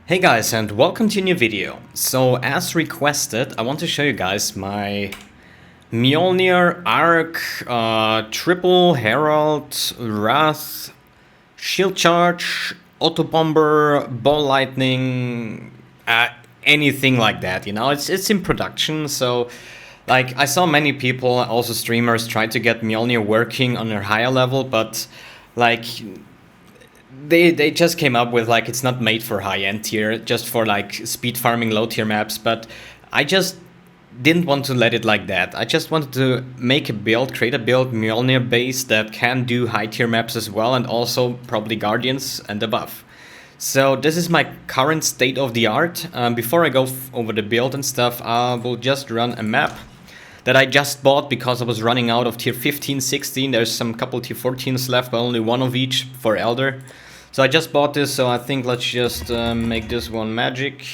Hey guys, and welcome to a new video. So as requested, I want to show you guys my Mjölner Arc triple Herald Wrath shield charge auto bomber ball lightning anything like that, you know. It's in production. So like I saw many people, also streamers, try to get Mjölner working on a higher level, but like they just came up with like it's not made for high-end tier, just for like speed farming low tier maps. But I just didn't want to let it like that. I just wanted to make a build, create a build Mjölner base that can do high tier maps as well, and also probably Guardians and above. So this is my current state of the art. Before I go over the build and stuff, I will just run a map that I just bought because I was running out of tier 15, 16. There's some couple tier 14s left, but only one of each for Elder. So I just bought this, so I think let's just make this one magic.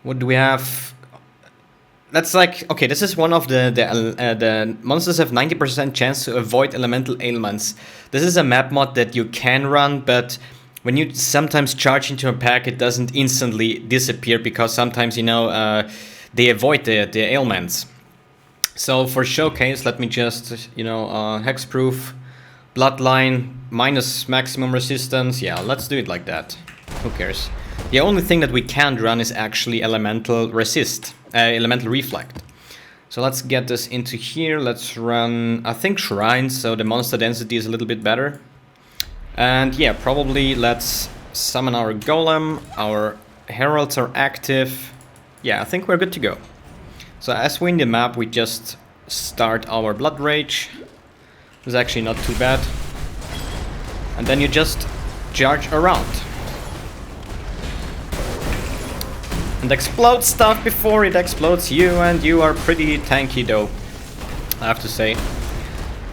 What do we have? That's like, okay, this is one of the monsters have 90% chance to avoid elemental ailments. This is a map mod that you can run, but when you sometimes charge into a pack, it doesn't instantly disappear because sometimes, you know, they avoid the ailments. So for showcase, let me just, you know, hexproof, bloodline, minus maximum resistance. Yeah, let's do it like that. Who cares? The only thing that we can't run is actually elemental resist, elemental reflect. So let's get this into here. Let's run, I think, shrines, so the monster density is a little bit better. And yeah, probably let's summon our golem. Our heralds are active. Yeah, I think we're good to go. So as we in the map, we just start our blood rage. It's actually not too bad. And then you just charge around. And explode stuff before it explodes you, and you are pretty tanky though, I have to say.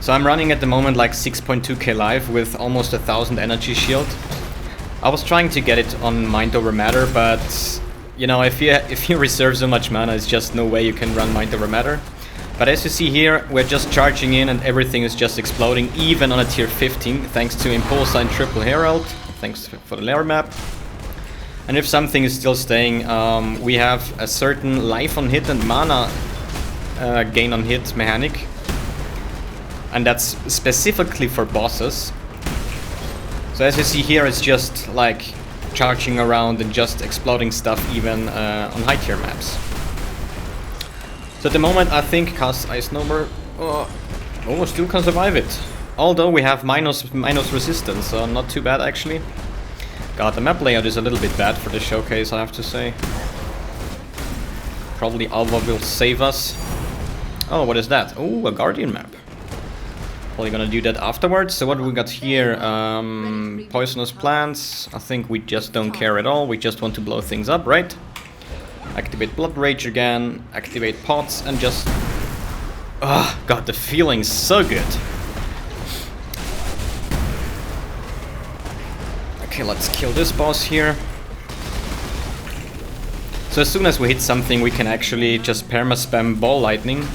So I'm running at the moment like 6.2k life with almost 1000 energy shield. I was trying to get it on Mind Over Matter, but you know, if you reserve so much mana, it's just no way you can run Mind Over Matter. But as you see here, we're just charging in and everything is just exploding, even on a tier 15, thanks to Impulsa and Triple Herald. Thanks for the layer map. And if something is still staying, we have a certain life on hit and mana gain on hit mechanic. And that's specifically for bosses. So as you see here, it's just like charging around and just exploding stuff even on high tier maps. So at the moment, I think cast Ice Number still can survive it. Although we have minus resistance, so not too bad actually. God, the map layout is a little bit bad for the showcase, I have to say. Probably Alva will save us. Oh, what is that? Oh, a Guardian map. Probably gonna do that afterwards. So what do we got here? Poisonous plants. I think we just don't care at all. We just want to blow things up, right? Activate Blood Rage again, activate pots, and just... Oh, God, the feeling's so good. Okay, let's kill this boss here. So as soon as we hit something, we can actually just perma-spam Ball Lightning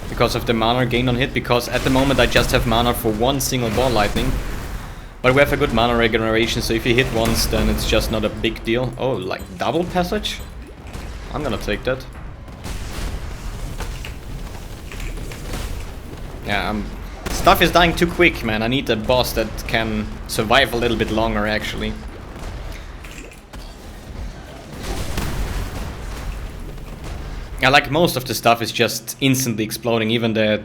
because of the mana gain on hit, because at the moment I just have mana for one single Ball Lightning. But we have a good mana regeneration, so if you hit once, then it's just not a big deal. Oh, like double passage? I'm gonna take that. Yeah, stuff is dying too quick, man. I need a boss that can survive a little bit longer, actually. Yeah, like most of the stuff is just instantly exploding. Even if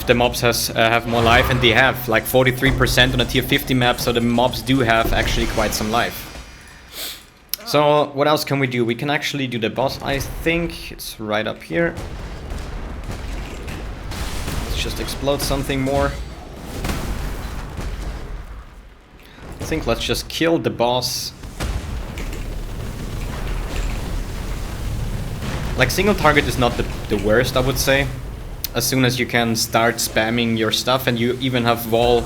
the mobs have more life, and they have like 43% on a tier 50 map, so the mobs do have actually quite some life. So what else can we do? We can actually do the boss, I think. It's right up here. Let's just explode something more. I think let's just kill the boss. Like single target is not the worst, I would say. As soon as you can start spamming your stuff, and you even have Val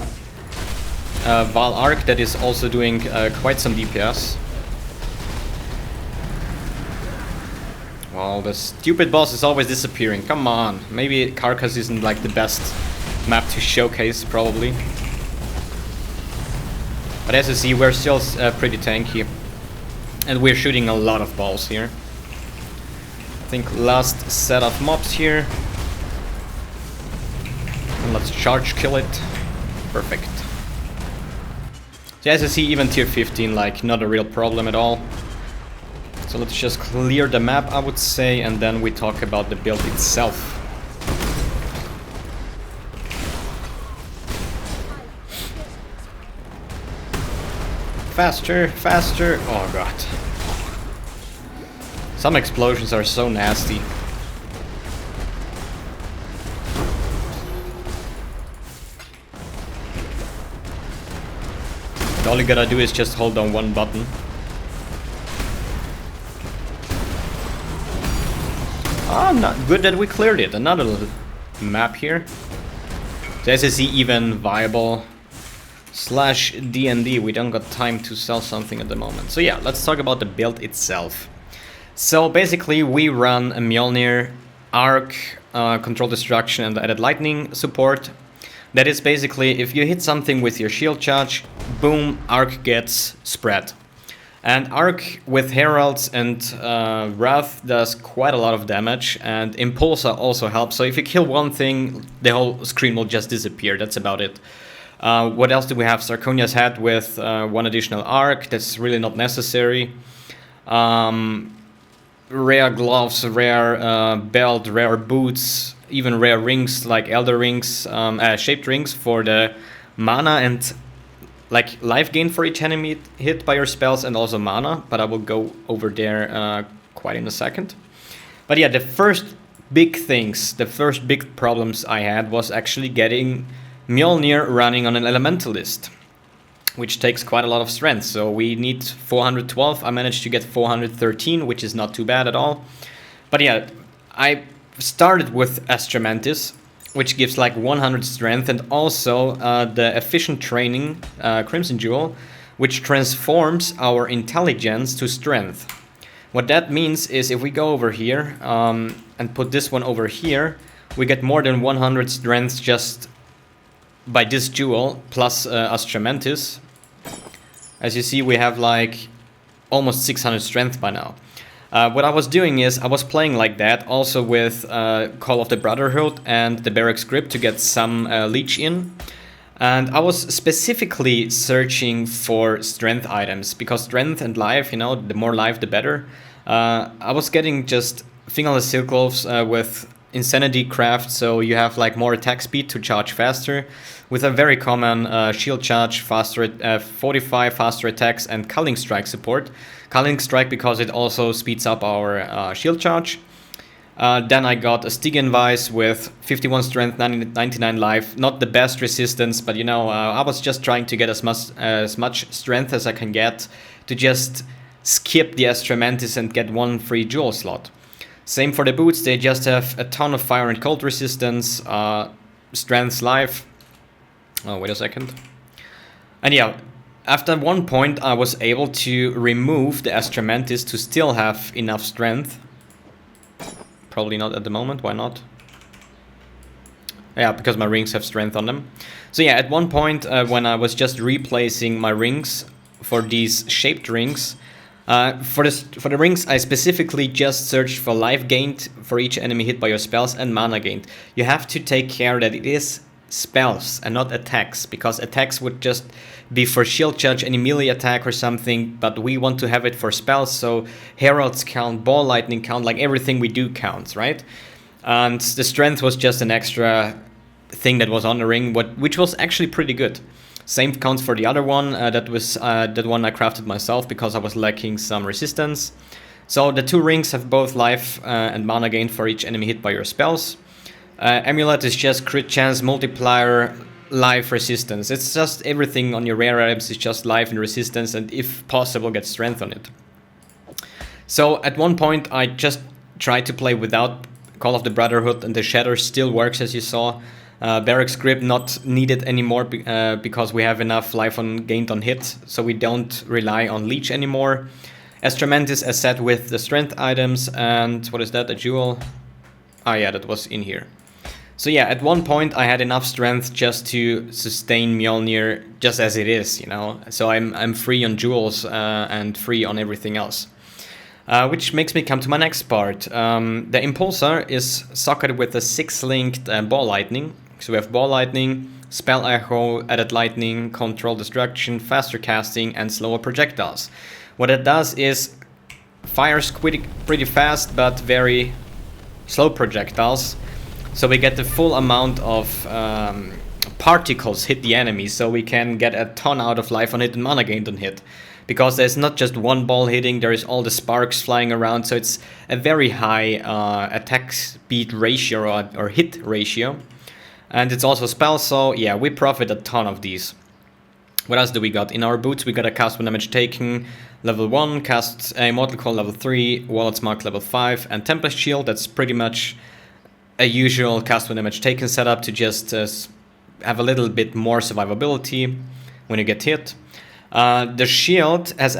Arc that is also doing quite some DPS. Well, the stupid boss is always disappearing. Come on. Maybe Carcass isn't like the best map to showcase, probably. But as you see, we're still pretty tanky. And we're shooting a lot of balls here. I think last set of mobs here. And let's charge kill it. Perfect. So as you see, even tier 15, like, not a real problem at all. So let's just clear the map, I would say, and then we talk about the build itself. Faster, faster. Oh god. Some explosions are so nasty. All you gotta do is just hold down one button. Ah, not good that we cleared it. Another little map here. So as you see, even viable / D&D. We don't got time to sell something at the moment. So yeah, let's talk about the build itself. So basically we run a Mjölner, Arc, Control Destruction and added Lightning support. That is basically, if you hit something with your shield charge, boom, Arc gets spread. And Arc with Heralds and Wrath does quite a lot of damage, and Impulsa also helps. So if you kill one thing, the whole screen will just disappear. That's about it. What else do we have? Sarkonia's Head with one additional Arc. That's really not necessary. Rare gloves, rare belt, rare boots, even rare rings like Elder Rings, shaped rings for the mana and like life gain for each enemy hit by your spells, and also mana, but I will go over there quite in a second. But yeah, the first big things, the first big problems I had was actually getting Mjölnir running on an Elementalist, which takes quite a lot of strength. So we need 412, I managed to get 413, which is not too bad at all. But yeah, I started with Mbxtreme'S, which gives like 100 strength, and also the efficient training Crimson Jewel, which transforms our intelligence to strength. What that means is if we go over here and put this one over here, we get more than 100 strength just by this jewel plus Mbxtreme'S. As you see, we have like almost 600 strength by now. What I was doing is I was playing like that also with Call of the Brotherhood and the Barracks Grip to get some leech in. And I was specifically searching for strength items, because strength and life, you know, the more life the better. I was getting just fingerless silk gloves with Insanity Craft, so you have like more attack speed to charge faster, with a very common shield charge, faster 45 faster attacks, and Culling Strike support. Culling Strike because it also speeds up our shield charge. Then I got a Stygian Vice with 51 strength, 99 life. Not the best resistance, but you know, I was just trying to get as much strength as I can get to just skip the Mbxtreme'S and get one free jewel slot. Same for the boots, they just have a ton of fire and cold resistance, strength, life. Oh, wait a second. And yeah, after one point I was able to remove the Mbxtreme'S to still have enough strength. Probably not at the moment, why not? Yeah, because my rings have strength on them. So yeah, at one point when I was just replacing my rings for these shaped rings, for the rings I specifically just searched for life gained for each enemy hit by your spells and mana gained. You have to take care that it is spells and not attacks, because attacks would just be for shield charge, any melee attack or something, but we want to have it for spells, so heralds count, ball lightning count, like everything we do counts, right? And the strength was just an extra thing that was on the ring, which was actually pretty good. Same counts for the other one, that one I crafted myself because I was lacking some resistance. So the two rings have both life and mana gain for each enemy hit by your spells. Amulet is just crit chance, multiplier, life, resistance. It's just everything on your rare items is just life and resistance, and if possible get strength on it. So at one point I just tried to play without Call of the Brotherhood, and the Shatter still works, as you saw. Barracks Grip not needed anymore because we have enough life gained on hit, so we don't rely on leech anymore. Mbxtreme'S as set with the strength items, and what is that, a jewel? Ah yeah, that was in here. So yeah, at one point I had enough strength just to sustain Mjölnir just as it is, you know. So I'm free on jewels and free on everything else. Which makes me come to my next part. The Impulsor is socketed with a 6-linked Ball Lightning. So we have Ball Lightning, Spell Echo, Added Lightning, Control Destruction, Faster Casting, and Slower Projectiles. What it does is fires pretty fast, but very slow projectiles. So we get the full amount of particles hit the enemy, so we can get a ton out of life on hit and mana gained on hit. Because there's not just one ball hitting, there is all the sparks flying around, so it's a very high attack speed ratio or hit ratio. And it's also spell, so yeah, we profit a ton of these. What else do we got? In our boots we got a cast when damage taken, level 1, cast Immortal Call level 3, Wallet's Mark level 5, and Tempest Shield. That's pretty much a usual cast when damage taken setup to just have a little bit more survivability when you get hit. The shield is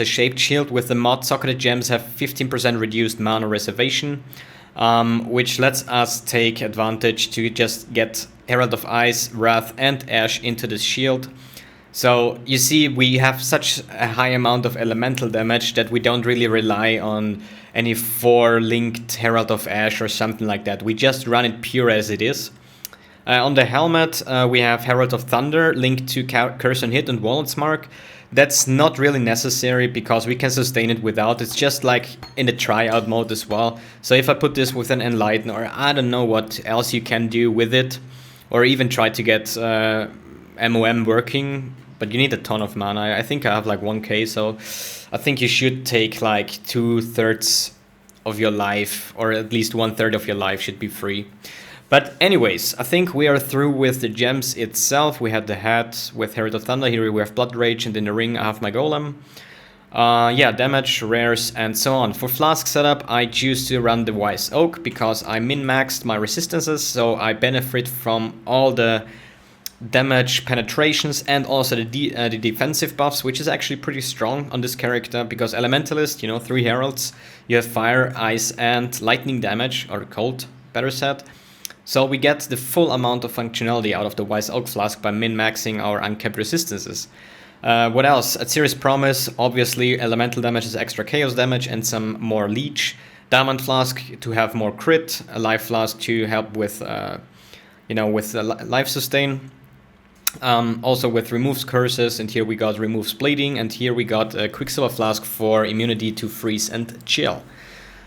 a shaped shield with the mod socketed gems have 15% reduced mana reservation, which lets us take advantage to just get Herald of Ice, Wrath, and Ash into the shield. So you see, we have such a high amount of elemental damage that we don't really rely on any 4-linked Herald of Ash or something like that. We just run it pure as it is. On the helmet, we have Herald of Thunder linked to Curse on Hit and Wallet's Mark. That's not really necessary because we can sustain it without. It's just like in the tryout mode as well. So if I put this with an Enlighten, or I don't know what else you can do with it, or even try to get MOM working, but you need a ton of mana. I think I have like 1k, so I think you should take like 2/3 of your life, or at least 1/3 of your life should be free. But anyways, I think we are through with the gems itself. We had the hat with Herald of Thunder. Here we have Blood Rage, and in the ring I have my Golem. Yeah, damage, rares, and so on. For Flask setup, I choose to run the Wise Oak because I min-maxed my resistances, so I benefit from all the damage penetrations and also the defensive buffs, which is actually pretty strong on this character because Elementalist, you know, 3 heralds, you have fire, ice, and lightning damage, or cold, better said. So we get the full amount of functionality out of the Wise Oak Flask by min-maxing our uncapped resistances. What else? At Serious Promise, obviously elemental damage is extra chaos damage and some more leech. Diamond Flask to have more crit, a Life Flask to help with, with life sustain. Also with removes curses, and here we got removes bleeding, and here we got a Quicksilver Flask for immunity to freeze and chill.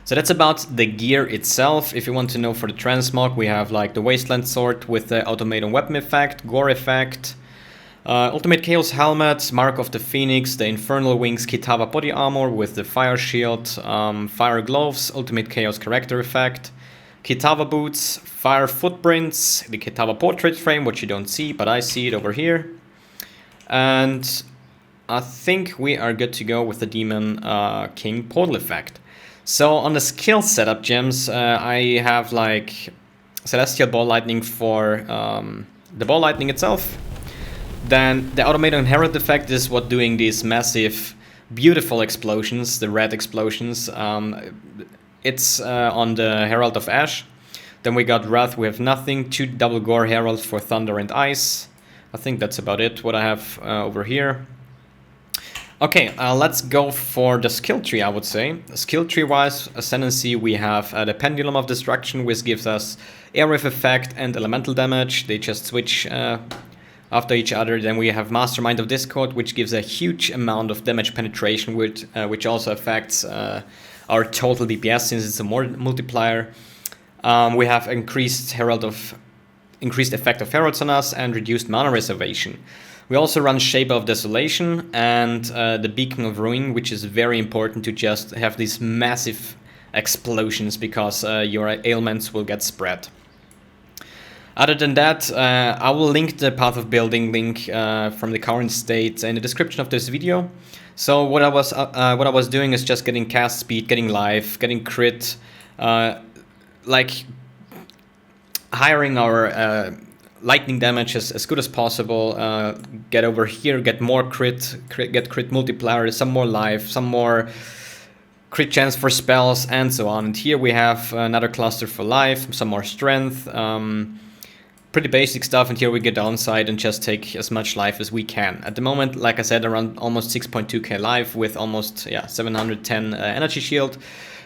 So that's about the gear itself. If you want to know for the transmog, we have like the Wasteland Sword with the Automaton Weapon effect, Gore effect, Ultimate Chaos Helmet, Mark of the Phoenix, the Infernal Wings Kitava Body Armor with the Fire Shield, Fire Gloves, Ultimate Chaos Character effect, Kitava Boots, Fire Footprints, the Kitava Portrait Frame, which you don't see, but I see it over here. And I think we are good to go with the Demon King Portal effect. So on the skill setup gems, I have like Celestial Ball Lightning for the Ball Lightning itself. Then the Automaton Herald effect is what doing these massive, beautiful explosions, the red explosions. It's on the Herald of Ash. Then we got Wrath, we have nothing. 2 double Gore Heralds for Thunder and Ice. I think that's about it, what I have over here. Okay, let's go for the skill tree, I would say. Skill tree wise, ascendancy, we have the Pendulum of Destruction, which gives us Air Wave effect and elemental damage. They just switch after each other. Then we have Mastermind of Discord, which gives a huge amount of damage penetration, which also affects our total DPS since it's a more multiplier. We have increased effect of heralds on us and reduced mana reservation. We also run Shape of Desolation and the Beacon of Ruin, which is very important to just have these massive explosions because your ailments will get spread. Other than that, I will link the Path of Building link from the current state in the description of this video. So what I was doing is just getting cast speed, getting life, getting crit, like hiring our lightning damage as good as possible, get over here, get more crit, get crit multiplier, some more life, some more crit chance for spells, and so on. And here we have another cluster for life, some more strength, pretty basic stuff. And here we get downside and just take as much life as we can. At the moment, like I said, around almost 6.2k life with almost 710 energy shield,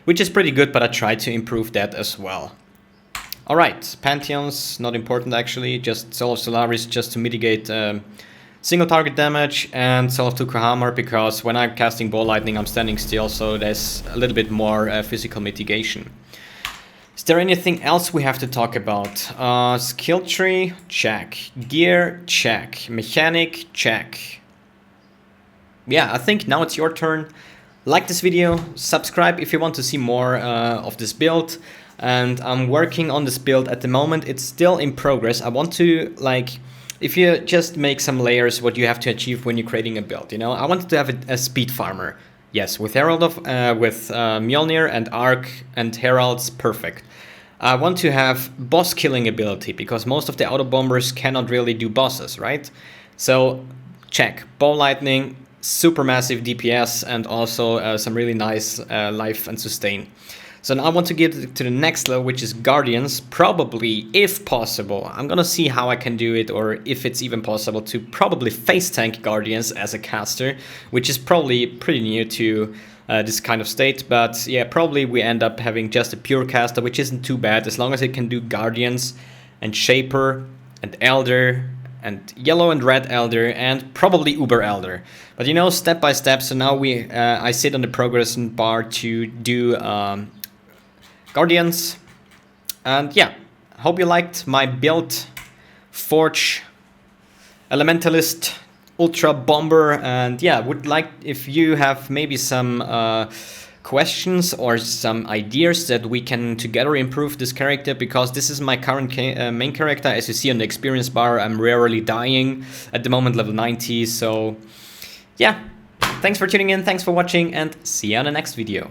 which is pretty good, but I try to improve that as well. Alright, Pantheons, not important actually, just Soul of Solaris just to mitigate single target damage, and Soul of Tukohammer because when I'm casting Ball Lightning I'm standing still, so there's a little bit more physical mitigation. Is there anything else we have to talk about? Skill tree, check. Gear, check. Mechanic, check. Yeah, I think now it's your turn. Like this video, subscribe if you want to see more of this build. And I'm working on this build at the moment. It's still in progress. I want to, like, if you just make some layers, what you have to achieve when you're creating a build, you know? I wanted to have a speed farmer. Yes, with Herald of, Mjölner and Arc and Heralds, perfect. I want to have boss killing ability, because most of the auto bombers cannot really do bosses, right? So, check. Ball Lightning, super massive DPS, and also some really nice life and sustain. So now I want to get to the next level, which is Guardians, probably, if possible. I'm gonna see how I can do it, or if it's even possible to probably face tank Guardians as a caster, which is probably pretty new to this kind of state. But yeah, probably we end up having just a pure caster, which isn't too bad, as long as it can do Guardians and Shaper and Elder and Yellow and Red Elder and probably Uber Elder. But you know, step by step. So now I sit on the progress bar to do Guardians, and yeah, hope you liked my build. Forge, Elementalist, Ultra Bomber, and yeah, would like if you have maybe some questions or some ideas that we can together improve this character, because this is my current main character. As you see on the experience bar, I'm rarely dying, at the moment level 90, so yeah, thanks for tuning in, thanks for watching, and see you on the next video.